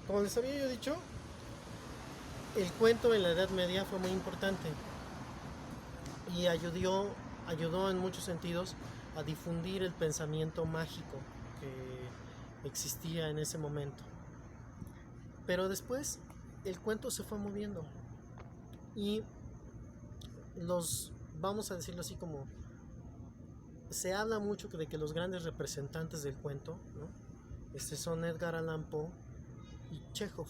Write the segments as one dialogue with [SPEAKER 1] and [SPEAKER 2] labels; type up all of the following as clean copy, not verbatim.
[SPEAKER 1] Como les había yo dicho, el cuento en la Edad Media fue muy importante y ayudó en muchos sentidos a difundir el pensamiento mágico que existía en ese momento. Pero después el cuento se fue moviendo y vamos a decirlo así, como se habla mucho de que los grandes representantes del cuento, ¿no? Son Edgar Allan Poe y Chekhov,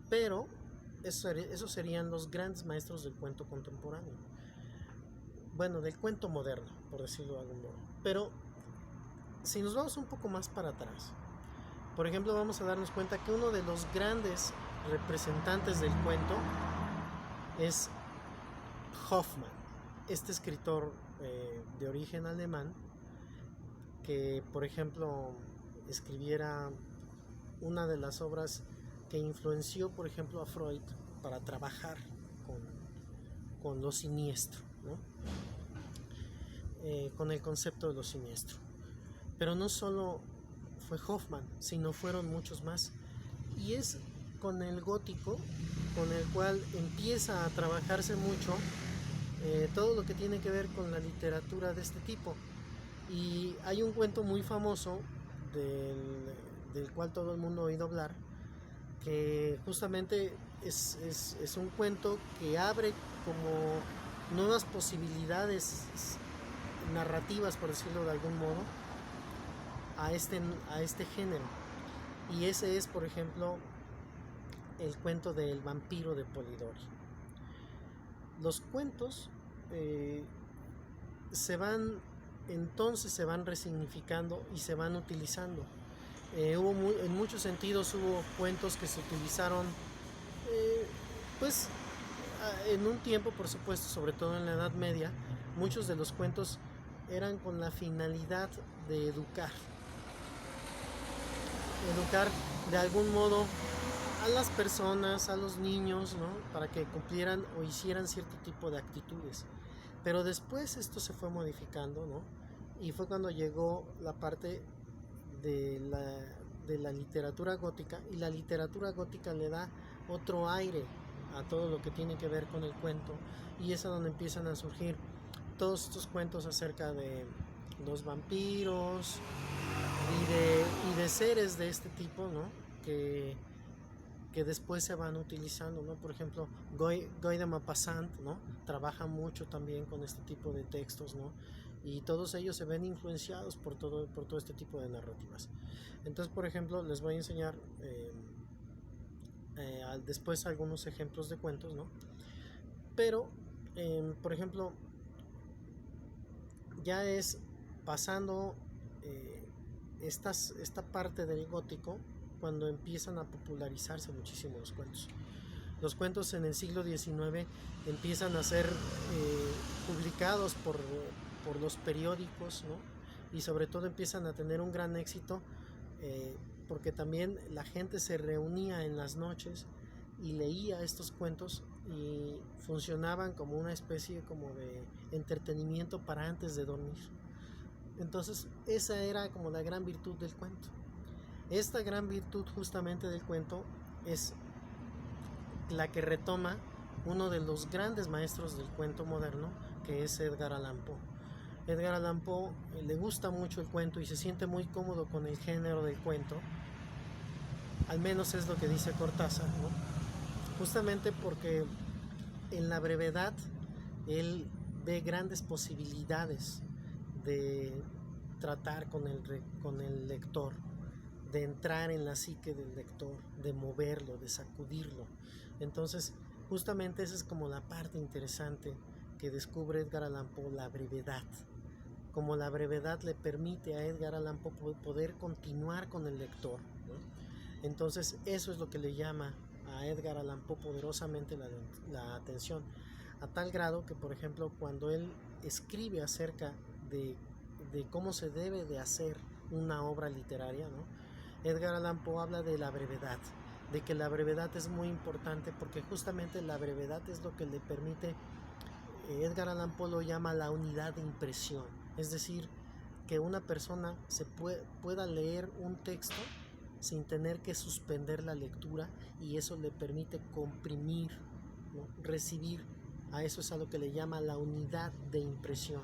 [SPEAKER 1] pero esos serían los grandes maestros del cuento contemporáneo, bueno, del cuento moderno, por decirlo de algún modo. Pero si nos vamos un poco más para atrás, por ejemplo, vamos a darnos cuenta que uno de los grandes representantes del cuento es Hoffmann, este escritor de origen alemán, que por ejemplo escribiera una de las obras que influenció por ejemplo a Freud para trabajar con lo siniestro, ¿no? Con el concepto de lo siniestro. Pero no solo fue Hoffmann, sino fueron muchos más. Y es con el gótico con el cual empieza a trabajarse mucho todo lo que tiene que ver con la literatura de este tipo. Y hay un cuento muy famoso del cual todo el mundo ha oído hablar, que justamente es un cuento que abre como nuevas posibilidades narrativas, por decirlo de algún modo, a este género. Y ese es, por ejemplo, el cuento del vampiro de Polidori. Los cuentos se van resignificando y se van utilizando. En muchos sentidos hubo cuentos que se utilizaron pues en un tiempo, por supuesto, sobre todo en la Edad Media. Muchos de los cuentos eran con la finalidad de educar de algún modo a las personas, a los niños, ¿no? Para que cumplieran o hicieran cierto tipo de actitudes. Pero después esto se fue modificando, ¿no? Y fue cuando llegó la parte de la literatura gótica, y la literatura gótica le da otro aire a todo lo que tiene que ver con el cuento, y es a donde empiezan a surgir todos estos cuentos acerca de los vampiros y de seres de este tipo, ¿no? Que después se van utilizando, ¿no? Por ejemplo, Guy de Maupassant, ¿no? Trabaja mucho también con este tipo de textos, ¿no? Y todos ellos se ven influenciados por todo este tipo de narrativas. Entonces, por ejemplo, les voy a enseñar después algunos ejemplos de cuentos, ¿no? Pero, por ejemplo, ya es pasando esta parte del gótico cuando empiezan a popularizarse muchísimo los cuentos. Los cuentos en el siglo XIX empiezan a ser publicados por los periódicos, ¿no? Y sobre todo empiezan a tener un gran éxito porque también la gente se reunía en las noches y leía estos cuentos, y funcionaban como una especie como de entretenimiento para antes de dormir. Entonces esa era como la gran virtud del cuento. Esta gran virtud justamente del cuento es la que retoma uno de los grandes maestros del cuento moderno, que es Edgar Allan Poe. Edgar Allan Poe le gusta mucho el cuento y se siente muy cómodo con el género del cuento, al menos es lo que dice Cortázar, ¿no? Justamente porque en la brevedad él ve grandes posibilidades de tratar con el lector, de entrar en la psique del lector, de moverlo, de sacudirlo. Entonces, justamente esa es como la parte interesante que descubre Edgar Allan Poe, la brevedad. Como la brevedad le permite a Edgar Allan Poe poder continuar con el lector, ¿no? Entonces, eso es lo que le llama a Edgar Allan Poe poderosamente la atención, a tal grado que, por ejemplo, cuando él escribe acerca de cómo se debe de hacer una obra literaria, ¿no? Edgar Allan Poe habla de la brevedad, de que la brevedad es muy importante porque justamente la brevedad es lo que le permite, Edgar Allan Poe lo llama la unidad de impresión, es decir, que una persona pueda leer un texto sin tener que suspender la lectura, y eso le permite comprimir, ¿no? Recibir. A eso es a lo que le llama la unidad de impresión,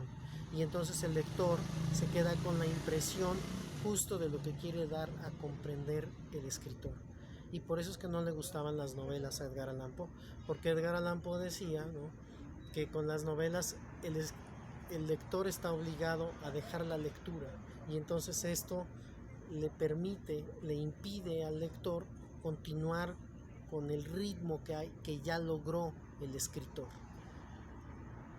[SPEAKER 1] y entonces el lector se queda con la impresión justo de lo que quiere dar a comprender el escritor. Y por eso es que no le gustaban las novelas a Edgar Allan Poe, porque Edgar Allan Poe decía, ¿no?, que con las novelas el lector está obligado a dejar la lectura, y entonces esto le impide al lector continuar con el ritmo que ya logró el escritor.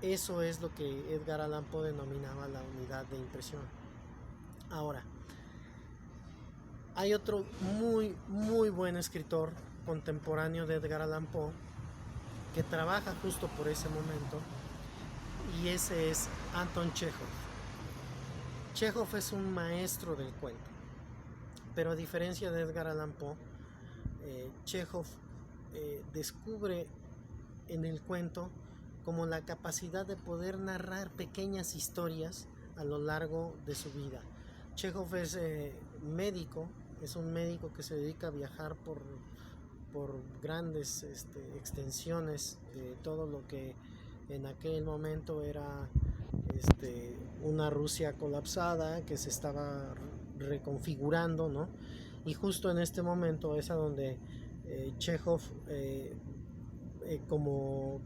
[SPEAKER 1] Eso es lo que Edgar Allan Poe denominaba la unidad de impresión. Ahora, hay otro muy buen escritor contemporáneo de Edgar Allan Poe que trabaja justo por ese momento, y ese es Anton Chekhov. Chekhov es un maestro del cuento, pero a diferencia de Edgar Allan Poe, Chekhov descubre en el cuento como la capacidad de poder narrar pequeñas historias a lo largo de su vida. Chekhov es médico, es un médico que se dedica a viajar por grandes extensiones de todo lo que en aquel momento era una Rusia colapsada que se estaba reconfigurando, ¿no? Y justo en este momento es a donde Chekhov, como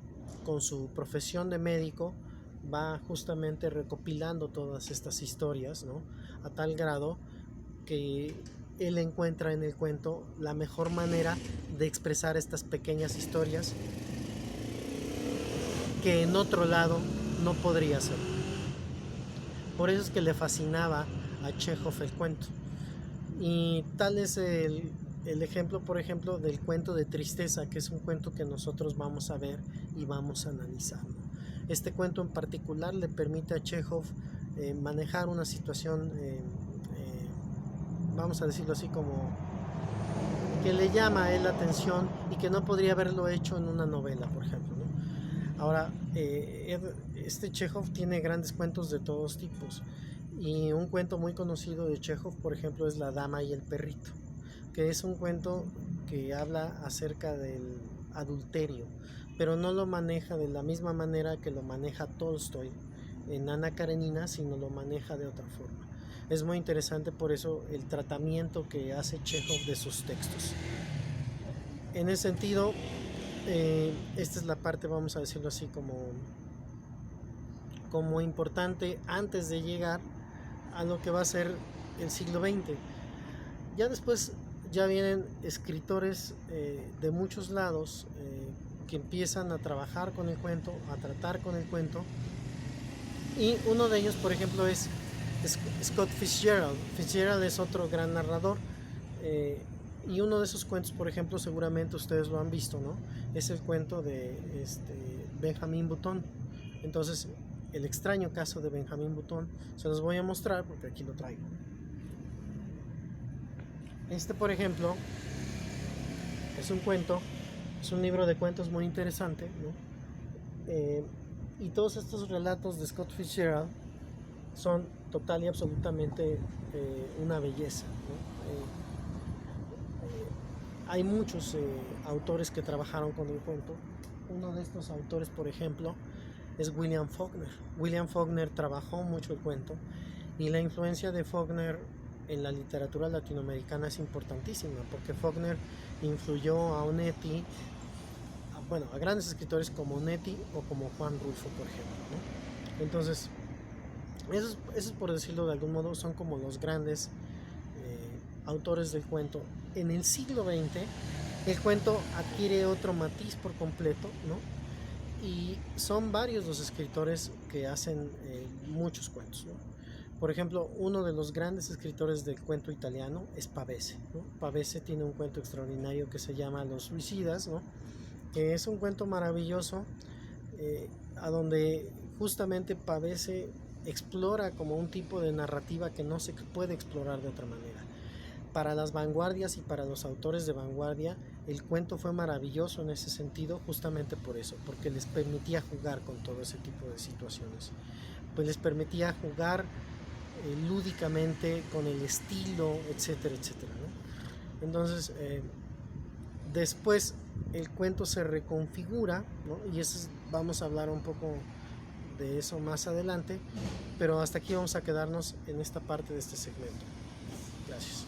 [SPEAKER 1] con su profesión de médico, va justamente recopilando todas estas historias, ¿no?, a tal grado que él encuentra en el cuento la mejor manera de expresar estas pequeñas historias que en otro lado no podría ser. Por eso es que le fascinaba a Chekhov el cuento. Y tal es el ejemplo, por ejemplo, del cuento de Tristeza, que es un cuento que nosotros vamos a ver y vamos a analizar. Este cuento en particular le permite a Chekhov manejar una situación, vamos a decirlo así, como que le llama a él la atención y que no podría haberlo hecho en una novela, por ejemplo, ¿no? Ahora, Chekhov tiene grandes cuentos de todos tipos, y un cuento muy conocido de Chekhov, por ejemplo, es La dama y el perrito, que es un cuento que habla acerca del adulterio, pero no lo maneja de la misma manera que lo maneja Tolstoy en Ana Karenina, sino lo maneja de otra forma. Es muy interesante por eso el tratamiento que hace Chekhov de sus textos. En ese sentido, esta es la parte, vamos a decirlo así, como importante antes de llegar a lo que va a ser el siglo XX. Ya después ya vienen escritores de muchos lados que empiezan a trabajar con el cuento, a tratar con el cuento, y uno de ellos, por ejemplo, es Scott Fitzgerald. Fitzgerald es otro gran narrador, y uno de esos cuentos, por ejemplo, seguramente ustedes lo han visto, ¿no? Es el cuento de Benjamin Button. Entonces, el extraño caso de Benjamin Button, se los voy a mostrar porque aquí lo traigo. Por ejemplo, es un cuento, es un libro de cuentos muy interesante, ¿no? Y todos estos relatos de Scott Fitzgerald son total y absolutamente una belleza, ¿no? Hay muchos autores que trabajaron con el cuento. Uno de estos autores, por ejemplo, es William Faulkner. William Faulkner trabajó mucho el cuento, y la influencia de Faulkner en la literatura latinoamericana es importantísima, porque Faulkner influyó a Onetti, a grandes escritores como Onetti o como Juan Rulfo, por ejemplo, ¿no? Entonces, esos, por decirlo de algún modo, son como los grandes autores del cuento. En el siglo XX, el cuento adquiere otro matiz por completo, ¿no? Y son varios los escritores que hacen muchos cuentos, ¿no? Por ejemplo, uno de los grandes escritores del cuento italiano es Pavese, ¿no? Pavese tiene un cuento extraordinario que se llama Los Suicidas, ¿no?, que es un cuento maravilloso, a donde justamente Pavese explora como un tipo de narrativa que no se puede explorar de otra manera. Para las vanguardias y para los autores de vanguardia, el cuento fue maravilloso en ese sentido, justamente por eso, porque les permitía jugar con todo ese tipo de situaciones. Pues les permitía jugar lúdicamente con el estilo, etcétera, etcétera, ¿no? Entonces, después el cuento se reconfigura, ¿no? Y eso vamos a hablar un poco de eso más adelante, pero hasta aquí vamos a quedarnos en esta parte de este segmento. Gracias.